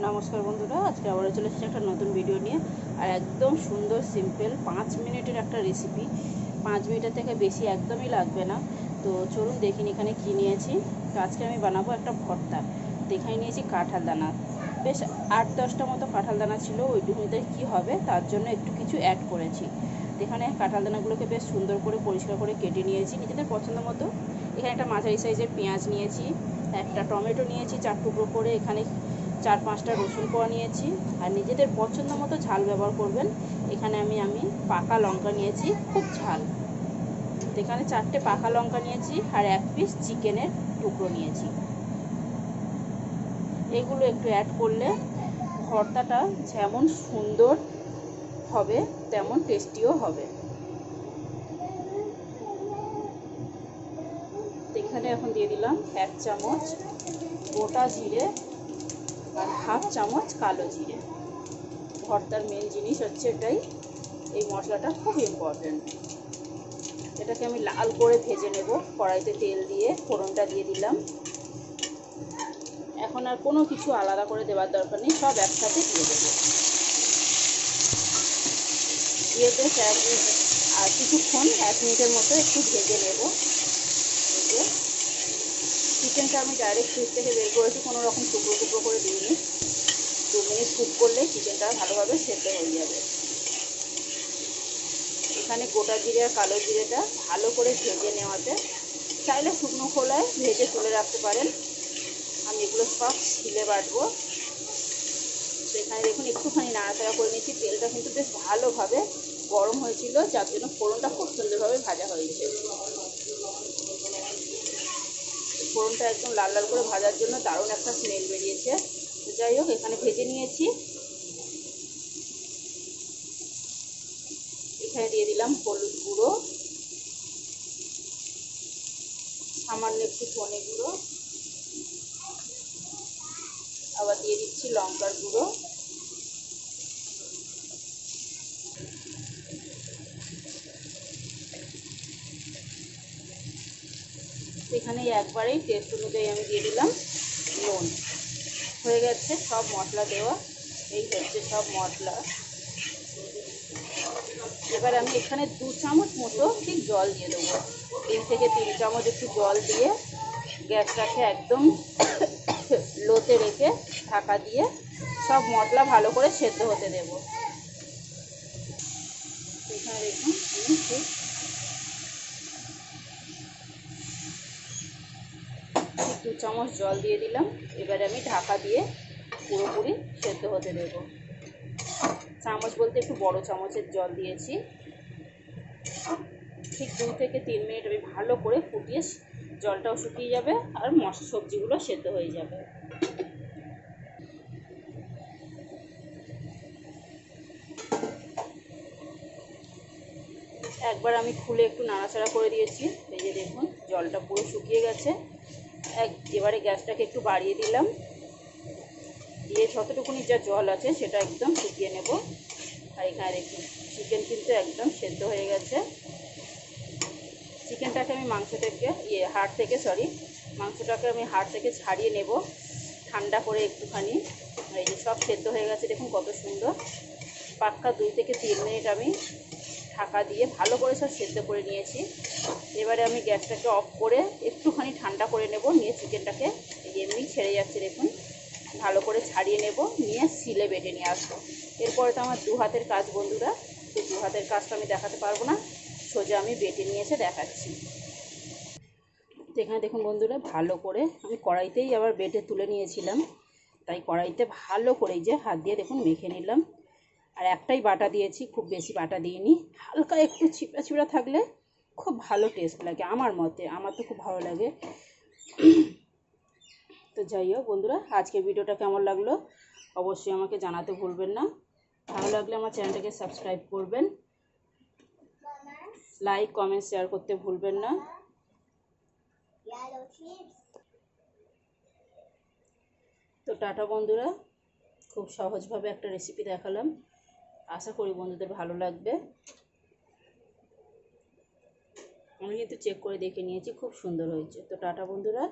নমস্কার বন্ধুরা, আজকে আবারও চলে এসেছি একটা নতুন ভিডিও নিয়ে। আর একদম সুন্দর সিম্পল 5 মিনিটের একটা রেসিপি। 5 মিনিটের থেকে বেশি একদমই লাগবে না। তো চলুন দেখিনি এখানে কী নিয়েছি। তো আজকে আমি বানাবো একটা ভর্তা। দেখাই নিয়েছি কাঁঠাল দানা, বেশ 8-10টা মতো কাঁঠাল দানা ছিল। ওইটুকুতে কী হবে তার জন্য একটু কিছু অ্যাড করেছি। এখানে কাঁঠাল দানাগুলোকে বেশ সুন্দর করে পরিষ্কার করে কেটে নিয়েছি নিজেদের পছন্দ মতো। এখানে একটা মাঝারি সাইজের পেঁয়াজ নিয়েছি, একটা টমেটো নিয়েছি 4 টুকরো করে, এখানে 4-5টা রসুন কোয়া নিয়েছি। আর নিজেদের পছন্দ মতো ঝাল ব্যবহার করবেন। এখানে আমি পাকা লঙ্কা নিয়েছি, খুব ঝাল। এখানে 4টে পাকা লঙ্কা নিয়েছি আর 1 পিস চিকেনের টুকরো নিয়েছি। এগুলো একটু অ্যাড করলে ভর্তাটা যেমন সুন্দর হবে তেমন টেস্টিও হবে। এখানে এখন দিয়ে দিলাম 1 চামচ গোটা জিরে আর 1/2 চামচ কালো জিরে। ভর্তার মেন জিনিস হচ্ছে এটাই, এই মশলাটা খুব ইম্পর্টেন্ট। এটাকে আমি লাল করে ভেজে নেব। কড়াইতে তেল দিয়ে ফোড়নটা দিয়ে দিলাম। এখন আর কোনো কিছু আলাদা করে দেওয়ার দরকার নেই, সব একসাথে দিয়ে দেবো। দিয়ে বেশ 1 মিনিট আর কিছুক্ষণ 1 মিনিটের মতো একটু ভেজে নেব। চিকেনটা আমি ডাইরেক্ট ফ্রিজ থেকে বের করেছি, কোনো রকম টুকরো টুকরো করে দিইনি। 2 মিনিট কুক করলে চিকেনটা ভালোভাবে সেদ্ধ হয়ে যাবে। এখানে গোটা জিরে আর কালো জিরেটা ভালো করে ভেজে নেওয়াতে, চাইলে শুকনো খোলায় ভেজে তুলে রাখতে পারেন। আমি এগুলো সব শিলে বাটবো। তো এখানে দেখুন একটুখানি নাড়াচাড়া করে নিচ্ছি। তেলটা কিন্তু বেশ ভালোভাবে গরম হয়েছিল, যার জন্য ফোড়নটা খুব সুন্দরভাবে ভাজা হয়েছে। ফোড়নটা একদম লাল লাল করে ভাজার জন্য দারুণ একটা স্মেল বেরিয়েছে। তো যাই হোক, এখানে ভেজে নিয়েছি। এখানে দিয়ে দিলাম হলুদ গুঁড়ো, সামান্য একটু ধনে গুঁড়ো, আবার দিয়ে দিচ্ছি লঙ্কার গুঁড়ো। এখানে একবারেই টেস্ট অনুযায়ী আমি দিয়ে দিলাম নুন। হয়ে গেছে সব মশলা দেওয়া, এই হচ্ছে সব মশলা। এবার আমি এখানে 2 চামচ মতো ঠিক জল দিয়ে দেবো। 2 থেকে 3 চামচ একটু জল দিয়ে গ্যাসটাকে একদম লোতে রেখে ঢাকা দিয়ে সব মশলা ভালো করে সেদ্ধ হতে দেব। এখানে দেখুন আমি ঠিক 2 চামচ জল দিয়ে দিলাম। এবারে আমি ঢাকা দিয়ে পুরোপুরি সেদ্ধ হতে দেব। চামচ বলতে একটু বড় চামচের জল দিয়েছি। ঠিক 2 থেকে 3 মিনিট আমি ভালো করে ফুটিয়ে জলটাও শুকিয়ে যাবে আর সবজিগুলো সেদ্ধ হয়ে যাবে। একবার আমি খুলে একটু নাড়াচাড়া করে দিয়েছি। এই যে দেখুন জলটা পুরো শুকিয়ে গেছে। এবারে গ্যাসটাকে একটু বাড়িয়ে দিলাম, দিয়ে যতটুকুনি যা জল আছে সেটা একদম শুকিয়ে নেব। আর এখানে দেখুন চিকেন কিন্তু একদম সেদ্ধ হয়ে গেছে। চিকেনটাকে আমি মাংসটাকে মাংসটাকে আমি হাড় থেকে ছাড়িয়ে নেব ঠান্ডা করে একটুখানি। এই যে সব সেদ্ধ হয়ে গেছে, দেখুন কত সুন্দর। পাক্কা 2 থেকে 3 মিনিট আমি ঢাকা দিয়ে ভালো করে সব সেদ্ধ করে নিয়েছি। এবারে আমি গ্যাসটাকে অফ করে একটুখানি ঠান্ডা করে নেব। নিয়ে চিকেনটাকে এমনি ছেড়ে যাচ্ছে দেখুন, ভালো করে ছাড়িয়ে নেব, নিয়ে সিলে বেটে নিয়ে আসবো। এরপরে তো আমার 2 হাতের কাজ বন্ধুরা, তো 2 হাতের কাজটা আমি দেখাতে পারবো না, সোজা আমি বেটে নিয়ে এসে দেখাচ্ছি। তো এখানে দেখুন বন্ধুরা, ভালো করে আমি কড়াইতেই আবার বেটে তুলে নিয়েছিলাম, তাই কড়াইতে ভালো করে যে হাত দিয়ে দেখুন মেখে নিলাম। আর একটাই বাটা দিয়েছি, খুব বেশি বাটা দিইনি। হালকা একটু ছিপড়া ছিপড়া থাকলে খুব ভালো টেস্ট লাগে আমার মতে, আমার তো খুব ভালো লাগে। তো যাই হোক বন্ধুরা, আজকের ভিডিওটা কেমন লাগলো অবশ্যই আমাকে জানাতে ভুলবেন না। ভালো লাগলে আমার চ্যানেলটাকে সাবস্ক্রাইব করবেন, লাইক কমেন্ট শেয়ার করতে ভুলবেন না। তো টাটা বন্ধুরা, খুব সহজভাবে একটা রেসিপি দেখালাম, আশা করি বন্ধুদের ভালো লাগবে। আমি কিন্তু চেক করে দেখে নিয়েছি, খুব সুন্দর হয়েছে। তো টাটা বন্ধুরা।